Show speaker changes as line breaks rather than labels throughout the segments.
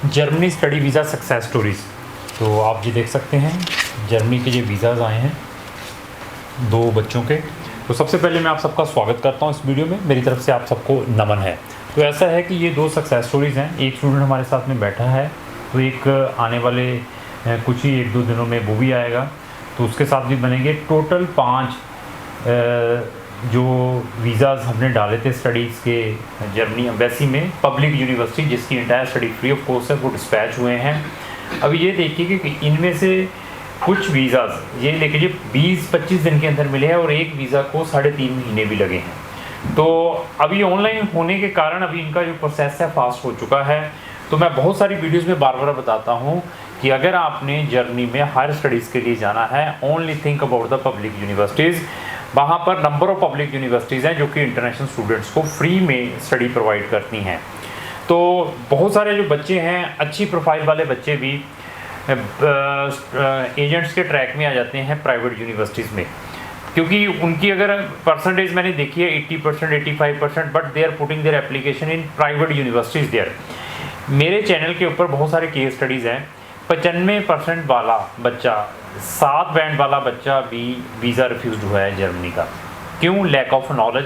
Germany study visa success stories. तो आप ये देख सकते हैं जर्मनी के ये वीज़ाज़ आए हैं 2 बच्चों के। तो सबसे पहले मैं आप सबका स्वागत करता हूँ इस वीडियो में, मेरी तरफ से आप सबको नमन है। तो ऐसा है कि ये 2 सक्सेस स्टोरीज़ हैं। एक स्टूडेंट हमारे साथ में बैठा है, तो एक आने वाले कुछ ही 1-2 दिनों में वो भी आएगा, तो उसके साथ भी बनेंगे। टोटल 5 जो वीज़ाज़ हमने डाले थे स्टडीज़ के जर्मनी एम्बेसी में, पब्लिक यूनिवर्सिटी जिसकी entire study free of cost है, वो डिस्पैच हुए हैं। अब ये देखिए कि इनमें से कुछ वीज़ाज़ ये लेके 20-25 दिन के अंदर मिले हैं और एक वीज़ा को 3.5 महीने भी लगे हैं। तो अभी ऑनलाइन होने के कारण अभी इनका जो प्रोसेस है फास्ट हो चुका है। तो मैं बहुत सारी वीडियोज़ में बार बार बताता हूँ कि अगर आपने जर्मनी में हायर स्टडीज़ के लिए जाना है, only think about the public universities. वहाँ पर नंबर ऑफ़ पब्लिक यूनिवर्सिटीज़ हैं जो कि इंटरनेशनल स्टूडेंट्स को फ्री में स्टडी प्रोवाइड करती हैं। तो बहुत सारे जो बच्चे हैं, अच्छी प्रोफाइल वाले बच्चे भी एजेंट्स के ट्रैक में आ जाते हैं प्राइवेट यूनिवर्सिटीज़ में, क्योंकि उनकी अगर परसेंटेज मैंने देखी है 80%, 85%, but they are putting their application in private universities there. मेरे चैनल के ऊपर बहुत सारे केस स्टडीज़ हैं। 95% वाला बच्चा, 7 बैंड वाला बच्चा भी वीज़ा रिफ्यूज़ हुआ है जर्मनी का। क्यों? Lack of knowledge.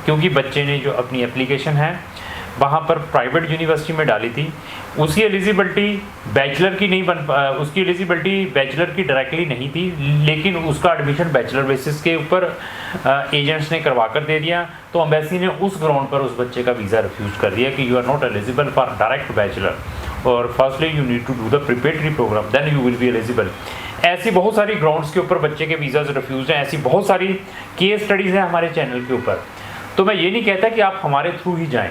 क्योंकि बच्चे ने जो अपनी एप्लीकेशन है वहाँ पर प्राइवेट यूनिवर्सिटी में डाली थी, उसकी एलिजिबिलिटी बैचलर की नहीं उसकी एलिजिबिलिटी बैचलर की डायरेक्टली नहीं थी, लेकिन उसका एडमिशन बैचलर बेसिस के ऊपर एजेंट्स ने करवा कर दे दिया। तो एम्बेसी ने उस ग्राउंड पर उस बच्चे का वीज़ा रिफ्यूज़ कर दिया कि you are not eligible for direct bachelor, और firstly you need to do the preparatory programme, then you will be eligible. ऐसी बहुत सारी ग्राउंड्स के ऊपर बच्चे के वीज़ाज रिफ्यूज़ हैं। ऐसी बहुत सारी केस स्टडीज़ हैं हमारे चैनल के ऊपर। तो मैं ये नहीं कहता कि आप हमारे थ्रू ही जाएं,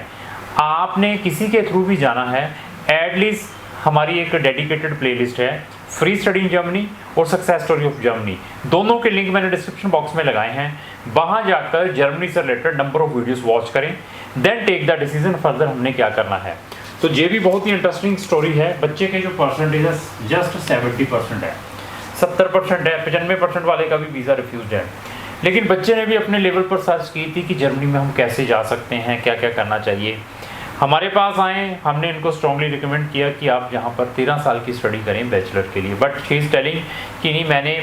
आपने किसी के थ्रू भी जाना है, एटलीस्ट हमारी एक डेडिकेटेड प्लेलिस्ट है, फ्री स्टडी इन जर्मनी और सक्सेस स्टोरी ऑफ जर्मनी। दोनों के लिंक मैंने डिस्क्रिप्शन बॉक्स में लगाए हैं। वहाँ जाकर जर्मनी से related number of videos watch करें, then take the decision further हमने क्या करना है। तो ये भी बहुत ही इंटरेस्टिंग स्टोरी है। बच्चे के जो परसेंटेज है जस्ट 70% है, 70% है। 95% वाले का भी वीज़ा रिफ्यूज है, लेकिन बच्चे ने भी अपने लेवल पर सर्च की थी कि जर्मनी में हम कैसे जा सकते हैं, क्या क्या करना चाहिए। हमारे पास आए, हमने इनको स्ट्रांगली रिकमेंड किया कि आप यहाँ पर 13 साल की स्टडी करें बैचलर के लिए, बट शी इज़ टेलिंग कि नहीं, मैंने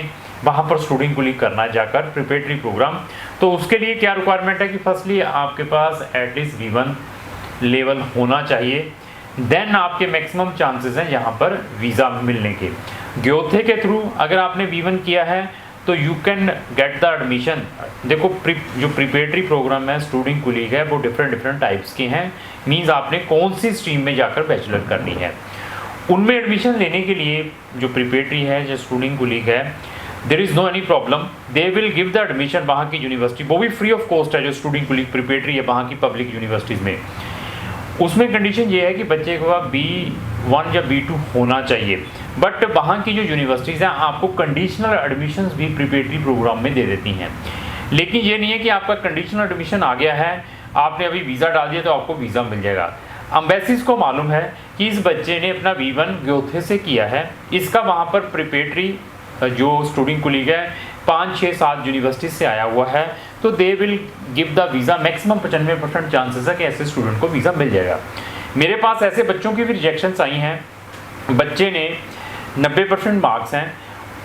वहाँ पर स्टूडेंट को लीग करना है जाकर प्रिपरेटरी प्रोग्राम। तो उसके लिए क्या रिक्वायरमेंट है कि फर्स्टली आपके पास एटलीस्ट V1 लेवल होना चाहिए, देन आपके मैक्सिमम चांसेस हैं यहाँ पर वीज़ा मिलने के। ग्योथे के थ्रू अगर आपने V1 किया है तो you can get the admission. देखो जो प्रिपरेटरी प्रोग्राम है, स्टूडेंट कुलीग है, वो डिफरेंट टाइप्स के हैं। मींस आपने कौन सी स्ट्रीम में जाकर बैचलर करनी है, उनमें एडमिशन लेने के लिए जो प्रिपरेटरी है, जो स्टूडेंट कुलीग है, there is no any problem, they will give the admission. वहाँ की यूनिवर्सिटी वो भी फ्री ऑफ कॉस्ट है, जो स्टूडेंट कुलीग प्रिपरेटरी है वहाँ की पब्लिक यूनिवर्सिटीज़ में। उसमें कंडीशन ये है कि बच्चे को B1 या B2 होना चाहिए, बट वहाँ की जो यूनिवर्सिटीज़ हैं आपको कंडीशनल एडमिशन्स भी प्रिपरेटरी प्रोग्राम में दे देती हैं। लेकिन ये नहीं है कि आपका कंडीशनल एडमिशन आ गया है, आपने अभी वीज़ा डाल दिया तो आपको वीज़ा मिल जाएगा। एम्बेसीज को मालूम है कि इस बच्चे ने अपना V1 ग्योथे से किया है, इसका वहाँ पर प्रिपरेटरी जो स्टूडेंट कुलीग है 5-6-7 यूनिवर्सिटी से आया हुआ है, तो दे will give the visa. Maximum 95% chances है कि ऐसे स्टूडेंट को वीज़ा मिल जाएगा। मेरे पास ऐसे बच्चों की भी रिजेक्शंस आई हैं। बच्चे ने 90% मार्क्स हैं,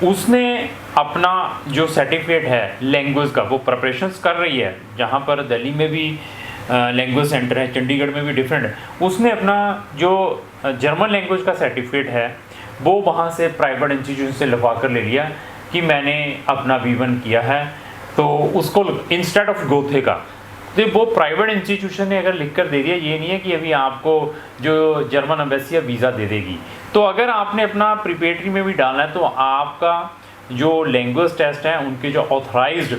उसने अपना जो सर्टिफिकेट है लैंग्वेज का वो प्रिपरेशंस कर रही है, जहाँ पर दिल्ली में भी लैंग्वेज सेंटर है, चंडीगढ़ में भी डिफरेंट है। उसने अपना जो जर्मन लैंग्वेज का सर्टिफिकेट है वो वहाँ से प्राइवेट इंस्टीट्यूट से लिखवा कर ले लिया कि मैंने अपना V1 किया है, तो उसको इंस्टेड ऑफ ग्योथे का, तो वो प्राइवेट इंस्टीट्यूशन ने अगर लिख कर दे दिया, ये नहीं है कि अभी आपको जो जर्मन एम्बेसी वीज़ा दे देगी। तो अगर आपने अपना प्रिपरेटरी में भी डालना है तो आपका जो लैंग्वेज टेस्ट है उनके जो ऑथराइज्ड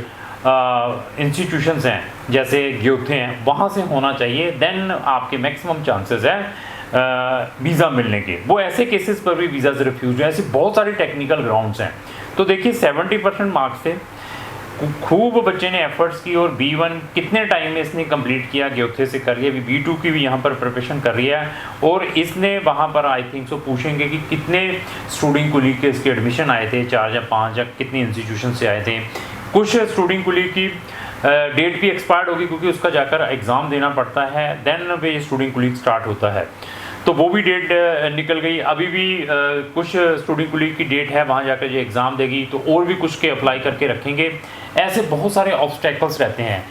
इंस्टीट्यूशंस हैं जैसे ग्योथे हैं वहाँ से होना चाहिए, देन आपके मैक्सिमम चांसेस है वीज़ा मिलने के। वो ऐसे केसेस पर भी वीज़ा रिफ्यूज हैं, ऐसे बहुत सारे टेक्निकल ग्राउंड्स हैं। तो देखिए 70% मार्क्स थे, खूब बच्चे ने एफर्ट्स की और B1 कितने टाइम में इसने कंप्लीट किया, ग्योथे से कर लिया। अभी B2 की भी यहाँ पर प्रिपरेशन कर रही है, और इसने वहाँ पर आई थिंक सो पूछेंगे कि कितने स्टूडेंट कुलीग के इसके एडमिशन आए थे, 4 या 5 या कितने इंस्टीट्यूशन से आए थे। कुछ स्टूडेंट कुलीग की डेट भी एक्सपायर्ड होगी क्योंकि उसका जाकर एग्ज़ाम देना पड़ता है, देन वे स्टूडेंट कुलीग स्टार्ट होता है। तो वो भी डेट निकल गई। अभी भी कुछ स्टूडेंट कुलीग की डेट है, वहाँ जाकर जो एग्ज़ाम देगी, तो और भी कुछ के अप्लाई करके रखेंगे। ऐसे बहुत सारे ऑब्स्टेकल्स रहते हैं।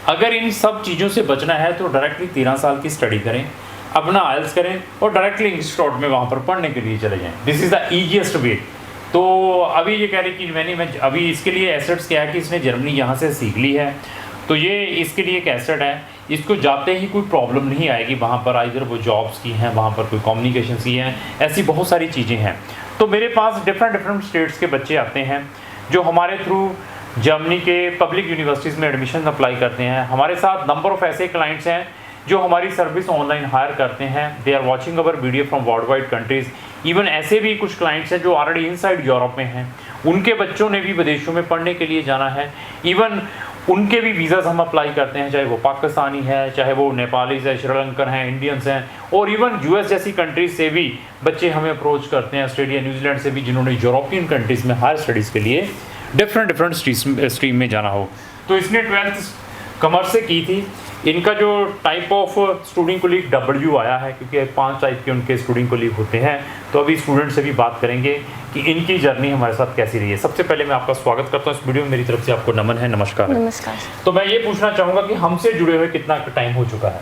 अगर इन सब चीज़ों से बचना है तो डायरेक्टली 13 साल की स्टडी करें, अपना आइल्स करें और डायरेक्टली इंस्टीट्यूट में वहाँ पर पढ़ने के लिए चले जाएँ। दिस इज़ द ईजीएस्ट वे। तो अभी ये कह रही कि मैं अभी इसके लिए एसेट्स क्या है कि इसने जर्मनी यहाँ से सीख ली है, तो ये इसके लिए एक एसेट है। इसको जाते ही कोई प्रॉब्लम नहीं आएगी वहाँ पर, इधर वो जॉब्स की हैं, वहाँ पर कोई कम्युनिकेशन की हैं, ऐसी बहुत सारी चीज़ें हैं। तो मेरे पास डिफरेंट स्टेट्स के बच्चे आते हैं जो हमारे थ्रू जर्मनी के पब्लिक यूनिवर्सिटीज़ में एडमिशन अप्लाई करते हैं। हमारे साथ नंबर ऑफ़ ऐसे क्लाइंट्स हैं जो हमारी सर्विस ऑनलाइन हायर करते हैं। They are watching our video from world wide countries. Even ऐसे भी कुछ क्लाइंट्स हैं जो ऑलरेडी इनसाइड यूरोप में हैं, उनके बच्चों ने भी विदेशों में पढ़ने के लिए जाना है। इवन उनके भी वीज़ाज़ हम अप्लाई करते हैं, चाहे वो पाकिस्तानी है, चाहे वो नेपालीज़ है, श्रीलंकन हैं, इंडियंस हैं, और इवन यूएस जैसी कंट्रीज़ से भी बच्चे हमें अप्रोच करते हैं, ऑस्ट्रेलिया, न्यूजीलैंड से भी, जिन्होंने यूरोपियन कंट्रीज़ में हायर स्टडीज़ के लिए डिफरेंट स्ट्रीम में जाना हो। तो इसने 12th कॉमर्स से की थी। इनका जो type of student colleague W आया है, क्योंकि 5 टाइप के उनके स्टूडेंट कोलीग होते हैं। तो अभी स्टूडेंट से भी बात करेंगे कि इनकी जर्नी हमारे साथ कैसी रही है। सबसे पहले मैं आपका स्वागत करता हूँ इस वीडियो में, मेरी तरफ से आपको नमन है, नमस्कार।
नमस्कार।
तो मैं ये पूछना चाहूँगा कि हमसे जुड़े हुए कितना टाइम हो चुका है?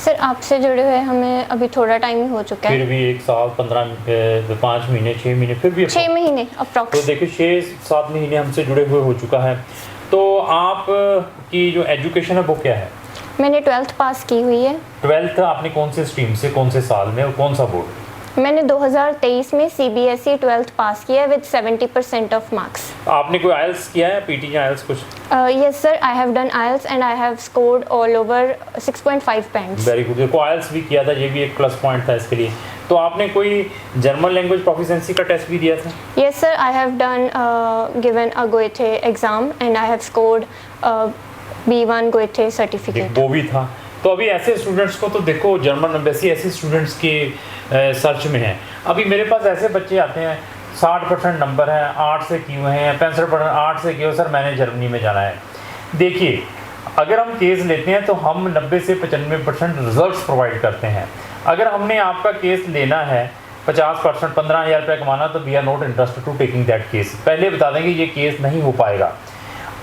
सर आपसे जुड़े हुए हमें अभी थोड़ा टाइम ही हो चुका है।
फिर भी 1 साल 5 महीने 6 महीने, फिर भी
6 महीने अप्रॉक्स।
तो देखिए 6-7 महीने हमसे जुड़े हुए हो चुका है। तो आप की जो एजुकेशन है वो क्या है?
मैंने 12th पास की हुई है।
12th आपने कौन से स्ट्रीम से, कौन से साल में और कौन सा बोर्ड?
मैंने 2023 में CBSE 12th पास किया है विद 70% ऑफ मार्क्स।
आपने कोई आइल्स किया है, PT या आइल्स कुछ?
Yes sir, I have done IELTS and I have scored all over 6.5 bands.
Very good. देखो आइल्स भी किया था, ये भी एक प्लस पॉइंट था इसके लिए। तो आपने कोई जर्मन लैंग्वेज प्रोफिशिएंसी का टेस्ट भी दिया था?
Yes sir, I have done given a Goethe exam and I have scored B1 Goethe certificate.
वो भी था। तो अभी ऐसे स्टूडेंट्स को तो देखो, जर्मन एम्बेसी ऐसे स्टूडेंट्स के सर्च में है। अभी मेरे पास ऐसे बच्चे आते हैं 60% नंबर है, 8 से किए हुए हैं, 65% 8 से किए, सर मैंने जर्मनी में जाना है। देखिए अगर हम केस लेते हैं तो हम 90 से 95% रिजल्ट्स प्रोवाइड करते हैं। अगर हमने आपका केस लेना है 50%, 15,000 रुपये कमाना, तो we are not interested to taking that case. पहले बता देंगे ये केस नहीं हो पाएगा।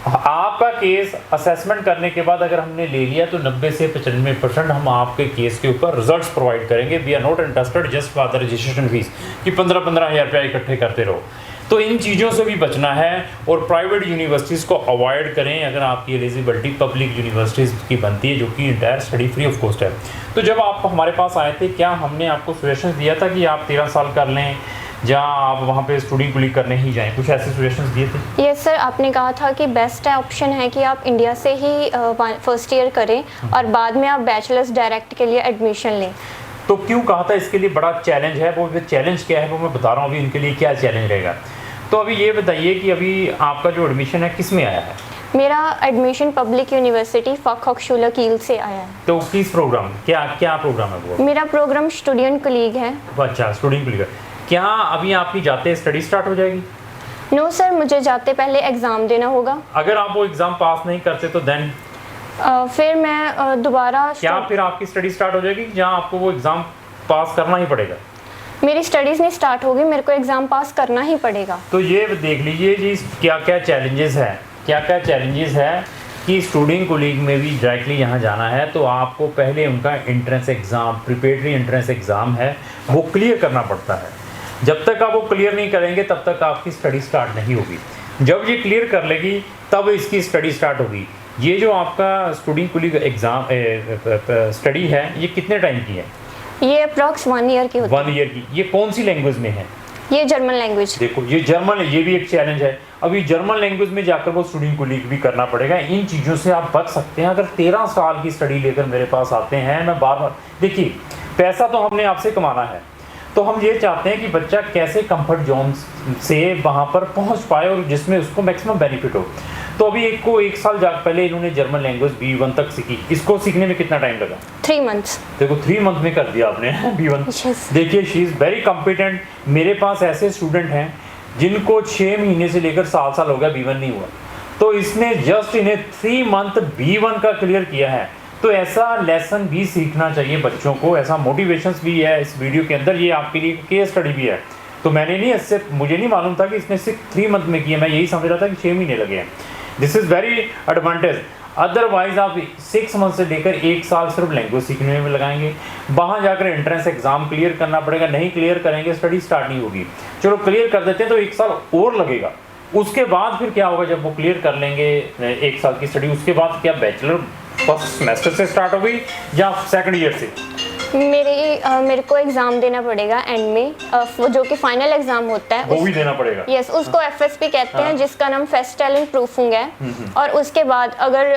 आपका केस असेसमेंट करने के बाद अगर हमने ले लिया तो 90 से 95% हम आपके केस के ऊपर रिजल्ट्स प्रोवाइड करेंगे। We are not interested just for the registration fees कि 15,000 रुपया इकट्ठे करते रहो। तो इन चीज़ों से भी बचना है और प्राइवेट यूनिवर्सिटीज़ को अवॉइड करें अगर आपकी एलिजिबिलिटी पब्लिक यूनिवर्सिटीज़ की बनती है, जो कि entire study free of cost है। तो जब आप हमारे पास आए थे, क्या हमने आपको सजेशन दिया था कि आप 13 साल कर लें, जहाँ आप वहाँ पे स्टूडेंट कुलीग करने ही जाएं? कुछ ऐसे सजेशंस दिए थे?
यस सर, आपने कहा था कि बेस्ट ऑप्शन है कि आप इंडिया से ही फर्स्ट ईयर करें और बाद में आप बैचलर्स डायरेक्ट के लिए एडमिशन लें।
तो क्यों कहा था? इसके लिए बड़ा चैलेंज है। वो चैलेंज क्या है वो मैं बता रहा हूँ अभी, इनके लिए क्या चैलेंज रहेगा। तो अभी ये बताइए कि अभी आपका जो एडमिशन है किस में आया है?
मेरा एडमिशन पब्लिक यूनिवर्सिटी फॉक्सहोचुलर कील से आया है।
तो किस प्रोग्राम, क्या प्रोग्राम है वो?
मेरा प्रोग्राम स्टूडेंट कुलीग है।
अच्छा, स्टूडेंट कुलीग। क्या अभी आपकी जाते स्टडी स्टार्ट हो जाएगी?
नो सर, मुझे जाते पहले एग्ज़ाम देना होगा।
अगर आप वो एग्ज़ाम पास नहीं करते तो देन
फिर मैं दोबारा
क्या फिर आपकी स्टडी स्टार्ट हो जाएगी, जहाँ आपको वो एग्ज़ाम पास करना ही पड़ेगा?
मेरी स्टडीज़ नहीं स्टार्ट होगी, मेरे को एग्ज़ाम पास करना ही पड़ेगा।
तो ये देख लीजिए जी क्या क्या चैलेंजेस है कि स्टूडेंट कोलीग में भी डायरेक्टली यहाँ जाना है तो आपको पहले उनका entrance exam, preparatory entrance exam है, वो क्लियर करना पड़ता है। जब तक आप वो क्लियर नहीं करेंगे तब तक आपकी स्टडी स्टार्ट नहीं होगी। जब ये क्लियर कर लेगी तब इसकी स्टडी स्टार्ट होगी। ये जो आपका स्टूडेंट कुलीग एग्ज़ाम स्टडी है, ये कितने टाइम की है?
ये अप्रॉक्स 1 ईयर की होती है।
1 ईयर की। ये कौन सी लैंग्वेज में है?
ये जर्मन लैंग्वेज।
देखो ये जर्मन, ये भी एक चैलेंज है। अभी जर्मन लैंग्वेज में जाकर वो स्टूडेंट कुलीग भी करना पड़ेगा। इन चीज़ों से आप बच सकते हैं अगर 13 साल की स्टडी लेकर मेरे पास आते हैं। मैं बार बार देखिए, पैसा तो हमने आपसे कमाना है, तो हम ये चाहते हैं कि बच्चा कैसे कंफर्ट जोन से वहाँ पर पहुँच पाए और जिसमें उसको मैक्सिमम बेनिफिट हो। तो अभी एक साल पहले इन्होंने जर्मन लैंग्वेज B1 तक सीखी। इसको सीखने में कितना टाइम लगा?
3 मंथ्स।
देखो 3 मंथ में कर दिया आपने B1।
yes.
देखिए शी इज़ वेरी कॉम्पिटेंट। मेरे पास ऐसे स्टूडेंट हैं जिनको 6 महीने से लेकर साल हो गया B1 नहीं हुआ, तो इसने जस्ट इन्हें 3 मंथ B1 का क्लियर किया है। तो ऐसा लेसन भी सीखना चाहिए बच्चों को, ऐसा मोटिवेशंस भी है इस वीडियो के अंदर। ये आपके लिए केस स्टडी भी है। तो मैंने नहीं, इससे मुझे नहीं मालूम था कि इसने सिर्फ 3 मंथ में किया, मैं यही समझ रहा था कि 6 महीने लगे हैं। This is very advantage. Otherwise आप 6 मंथ से लेकर 1 साल सिर्फ लैंग्वेज सीखने में लगाएंगे, वहाँ जाकर एंट्रेंस एग्जाम क्लियर करना पड़ेगा, नहीं क्लियर करेंगे स्टडी स्टार्ट नहीं होगी। चलो क्लियर कर देते हैं तो 1 साल और लगेगा। उसके बाद फिर क्या होगा, जब वो क्लियर कर लेंगे 1 साल की स्टडी, उसके बाद क्या बैचलर फर्स्ट सेमेस्टर से स्टार्ट होगी या सेकंड ईयर से?
मेरे को एग्ज़ाम देना पड़ेगा एंड में, वो जो कि फाइनल एग्ज़ाम होता है
वो भी देना पड़ेगा।
यस, उसको FSP कहते हैं, जिसका नाम फेस्ट टैलेंट प्रूफिंग है। और उसके बाद अगर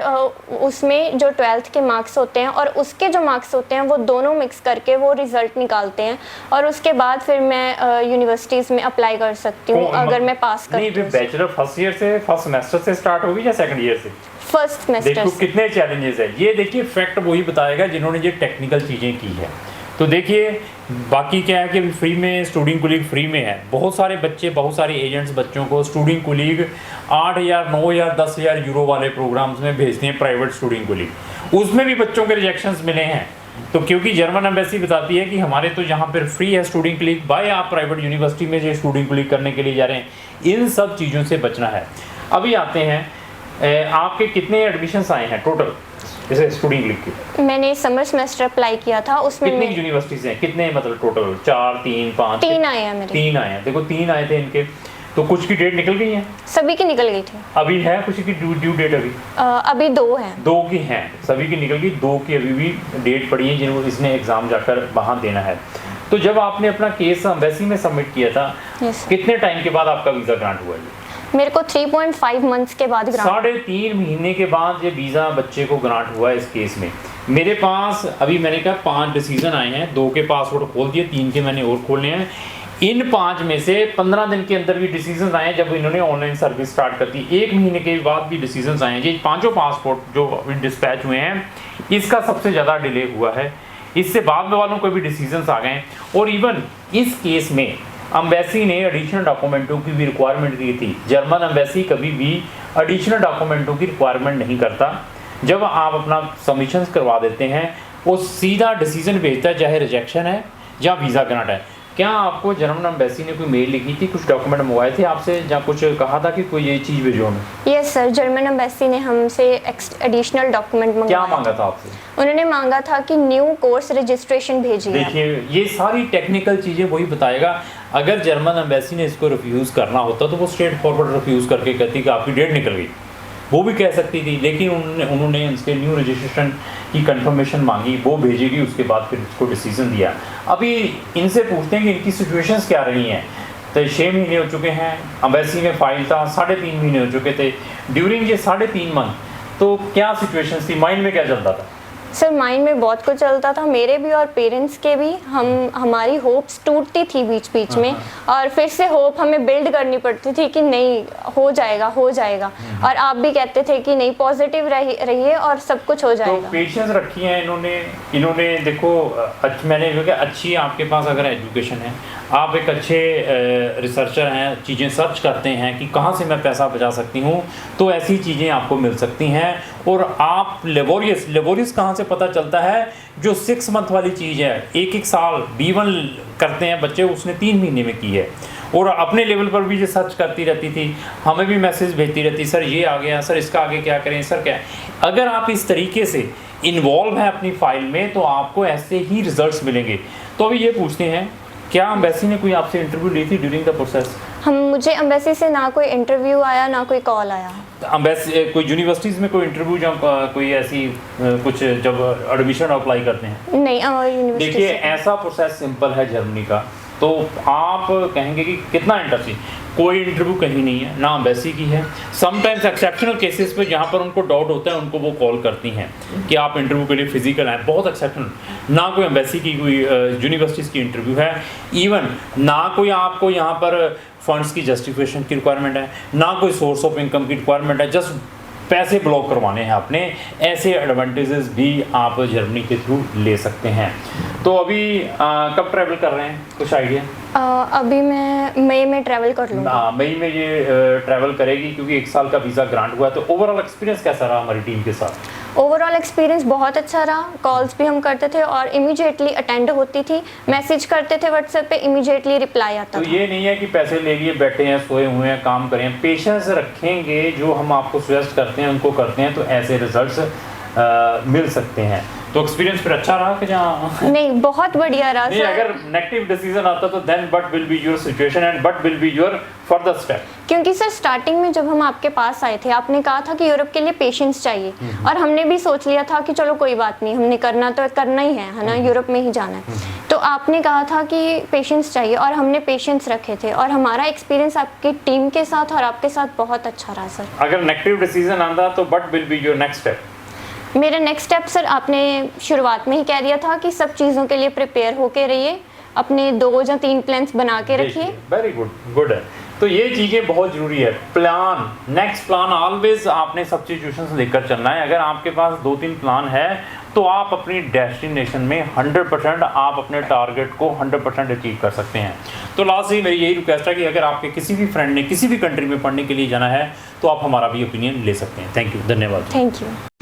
उसमें जो 12th के मार्क्स होते हैं और उसके जो मार्क्स होते हैं वो दोनों मिक्स करके वो रिजल्ट निकालते हैं, और उसके बाद फिर मैं यूनिवर्सिटीज़ में अप्लाई कर सकती हूँ अगर मैं पास करती हूँ।
नहीं, बैचलर फर्स्ट ईयर से, फर्स्ट सेमेस्टर से स्टार्ट होगी या सेकंड ईयर से?
First semester.
देखो कितने चैलेंजेस है ये। देखिए फैक्ट वही बताएगा जिन्होंने ये टेक्निकल चीज़ें की है। तो देखिए बाकी क्या है कि फ्री में स्टूडेंट कुलीग फ्री में है। बहुत सारे बच्चे, बहुत सारे एजेंट्स बच्चों को स्टूडेंट कुलीग 8,000, 9,000, 10,000 यूरो वाले प्रोग्राम्स में भेजते हैं, प्राइवेट स्टूडेंट कुलीग। उसमें भी बच्चों के रिजेक्शंस मिले हैं। तो क्योंकि जर्मन एम्बेसी बताती है कि हमारे तो यहाँ पर फ्री है स्टूडेंट कुलीग, बाय आप प्राइवेट यूनिवर्सिटी में जो स्टूडेंट कुलीग करने के लिए जा रहे हैं, इन सब चीज़ों से बचना है। अभी आते हैं आपके कितने एडमिशन्स आए हैं टोटल जैसे स्टूडेंट लीग के?
मैंने समर सेमेस्टर अप्लाई किया था, उसमें
कितनी यूनिवर्सिटीज हैं, कितने मतलब टोटल? 4, 3, 5?
3 आए हैं मेरे।
3 आए हैं। देखो 3 आए थे इनके, तो कुछ की डेट निकल गई है?
सभी की निकल गई थी।
अभी है कुछ की ड्यू डेट?
अभी 2 हैं।
2 की हैं, सभी की निकल गई, 2 की अभी भी डेट पड़ी है जिनको इसने एग्जाम जाकर वहाँ देना है। तो जब आपने अपना केस एम्बेसी में सबमिट किया था, कितने टाइम के बाद आपका वीज़ा ग्रांट हुआ है?
मेरे को 3.5 मंथ्स के बाद ग्रांट।
3.5 महीने के बाद ये वीज़ा बच्चे को ग्रांट हुआ है इस केस में। मेरे पास अभी मैंने कहा 5 डिसीजन आए हैं, 2 के पासपोर्ट खोल दिए, 3 के मैंने और खोलने हैं। इन 5 में से 15 दिन के अंदर भी डिसीजन आए हैं जब इन्होंने ऑनलाइन सर्विस स्टार्ट कर दी। 1 महीने के बाद भी डिसीजन आए हैं। ये 5 पासपोर्ट जो डिस्पैच हुए हैं, इसका सबसे ज़्यादा डिले हुआ है। इससे बाद में वालों को भी डिसीजन आ गए हैं। और इवन इस केस में एम्बेसी ने एडिशनल डॉक्यूमेंटों की भी रिक्वायरमेंट दी थी। जर्मन एम्बेसी कभी भी एडिशनल डॉक्यूमेंटों की रिक्वायरमेंट नहीं करता। जब आप अपना सबमिशंस करवा देते हैं, वो सीधा डिसीजन भेजता है, चाहे रिजेक्शन है या वीज़ा ग्रांट है। क्या आपको जर्मन एम्बेसी ने कोई मेल लिखी थी, कुछ डॉक्यूमेंट मंगवाए थे आपसे, या कुछ कहा था कि कोई ये चीज़ भेजो हमें?
यस सर, जर्मन एम्बेसी ने हमसे एडिशनल डॉक्यूमेंट मंगवाया।
क्या मांगा था आपसे?
उन्होंने मांगा था कि न्यू कोर्स रजिस्ट्रेशन भेजिए।
देखिए ये सारी टेक्निकल चीज़ें वही बताएगा। अगर जर्मन एम्बेसी ने इसको रिफ्यूज़ करना होता तो वो स्ट्रेट फॉरवर्ड रिफ्यूज़ करके कहती कि आपकी डेट निकल गई, वो भी कह सकती थी। लेकिन उन्होंने इसके न्यू रजिस्ट्रेशन की कंफर्मेशन मांगी, वो भेजेगी, उसके बाद फिर इसको डिसीजन दिया। अभी इनसे पूछते हैं कि इनकी सिचुएशंस क्या रही हैं। तो 6 महीने हो चुके हैं, एम्बेसी में फाइल था 3.5 महीने हो चुके थे। ड्यूरिंग ये 3.5 मंथ तो क्या सिचुएशंस थी, माइंड में क्या चलता था?
सर माइंड में बहुत कुछ चलता था, मेरे भी और पेरेंट्स के भी। हमारी होप्स टूटती थी बीच बीच में, और फिर से होप हमें बिल्ड करनी पड़ती थी कि नहीं हो जाएगा हो जाएगा। और आप भी कहते थे कि नहीं, पॉजिटिव रहिए और सब कुछ हो जाएगा।
तो पेशेंस रखी है इन्होंने देखो, मैंने जो कि अच्छी आपके पास अगर एजुकेशन है, आप एक अच्छे रिसर्चर हैं, चीज़ें सर्च करते हैं कि कहाँ से मैं पैसा बचा सकती हूँ, तो ऐसी चीज़ें आपको मिल सकती हैं। और आप लेबोरियस कहाँ से पता चलता है? जो 6 मंथ वाली चीज़ है, 1 साल B1 करते हैं बच्चे, उसने 3 महीने में की है। और अपने लेवल पर भी ये सर्च करती रहती थी, हमें भी मैसेज भेजती रहती, सर ये आ गया, सर इसका आगे क्या करें, सर क्या। अगर आप इस तरीके से इन्वॉल्व हैं अपनी फाइल में तो आपको ऐसे ही रिजल्ट्स मिलेंगे। तो अभी ये पूछते हैं, क्या एम्बेसी ने कोई आपसे इंटरव्यू ली थी ड्यूरिंग द प्रोसेस?
मुझे एम्बेसी से ना कोई इंटरव्यू आया, ना कोई कॉल आया।
एम्बेसी कोई यूनिवर्सिटीज़ में कोई इंटरव्यू जब कोई ऐसी कुछ जब एडमिशन अप्लाई करते हैं?
नहीं, यूनिवर्सिटी।
देखिए ऐसा प्रोसेस सिंपल है जर्मनी का, तो आप कहेंगे कि कितना इंटरेस्टिंग। कोई इंटरव्यू कहीं नहीं है, ना एम्बेसी की है। समटाइम्स एक्सेप्शनल केसेस पे जहाँ पर उनको डाउट होता है, उनको वो कॉल करती हैं कि आप इंटरव्यू के लिए फिजिकल आए, बहुत एक्सेप्शनल। ना कोई एम्बेसी की कोई यूनिवर्सिटीज़ की इंटरव्यू है, इवन ना कोई आपको यहाँ पर फंड्स की जस्टिफिकेशन की रिक्वायरमेंट है, ना कोई सोर्स ऑफ इनकम की रिक्वायरमेंट है, जस्ट पैसे ब्लॉक करवाने हैं आपने। ऐसे एडवांटेजेस भी आप जर्मनी के थ्रू ले सकते हैं। तो अभी कब ट्रैवल कर रहे हैं, कुछ आइडिया?
अभी मैं मई में ट्रैवल कर लूँगा।
मई में ये ट्रैवल करेगी क्योंकि 1 साल का वीज़ा ग्रांट हुआ है। तो ओवरऑल एक्सपीरियंस कैसा रहा हमारी टीम के साथ?
ओवरऑल एक्सपीरियंस बहुत अच्छा रहा। कॉल्स भी हम करते थे और इमीडिएटली अटेंड होती थी, मैसेज करते थे व्हाट्सएप पे, इमीडिएटली रिप्लाई आता
तो
था।
ये नहीं है कि पैसे ले लिए बैठे हैं, सोए हुए हैं, काम करें। पेशेंस रखेंगे, जो हम आपको सजेस्ट करते हैं उनको करते हैं, तो ऐसे रिजल्ट्स मिल सकते हैं। तो एक्सपीरियंस फिर अच्छा रहा कि जहाँ
नहीं, बहुत बढ़िया रहा
नहीं,
सर।
अगर नेगेटिव डिसीजन आता तो then what will be your situation and what will be your further step?
क्योंकि सर स्टार्टिंग में जब हम आपके पास आए थे, आपने कहा था कि यूरोप के लिए पेशेंस चाहिए, और हमने भी सोच लिया था कि चलो कोई बात नहीं, हमने करना तो करना ही है ना, यूरोप में ही जाना है। तो आपने कहा था कि पेशेंस चाहिए और हमने पेशेंस रखे थे, और हमारा एक्सपीरियंस आपकी टीम के साथ और आपके साथ बहुत अच्छा रहा सर।
अगर नेगेटिव डिसीजन आता तो what will be your next step?
मेरा नेक्स्ट स्टेप सर, आपने शुरुआत में ही कह दिया था कि सब चीज़ों के लिए प्रिपेयर होके रहिए, अपने 2 या 3 प्लान्स बना के रखिए।
वेरी गुड, गुड है। तो ये चीज़ें बहुत ज़रूरी है। प्लान, नेक्स्ट प्लान ऑलवेज आपने सब्स्टिट्यूशंस लेकर चलना है। अगर आपके पास 2-3 प्लान है तो आप अपनी डेस्टिनेशन में 100% आप अपने टारगेट को 100% अचीव कर सकते हैं। तो लास्ट ही मेरी यही रिक्वेस्ट है कि अगर आपके किसी भी फ्रेंड ने किसी भी कंट्री में पढ़ने के लिए जाना है तो आप हमारा भी ओपिनियन ले सकते हैं। थैंक यू, धन्यवाद।
Thank you.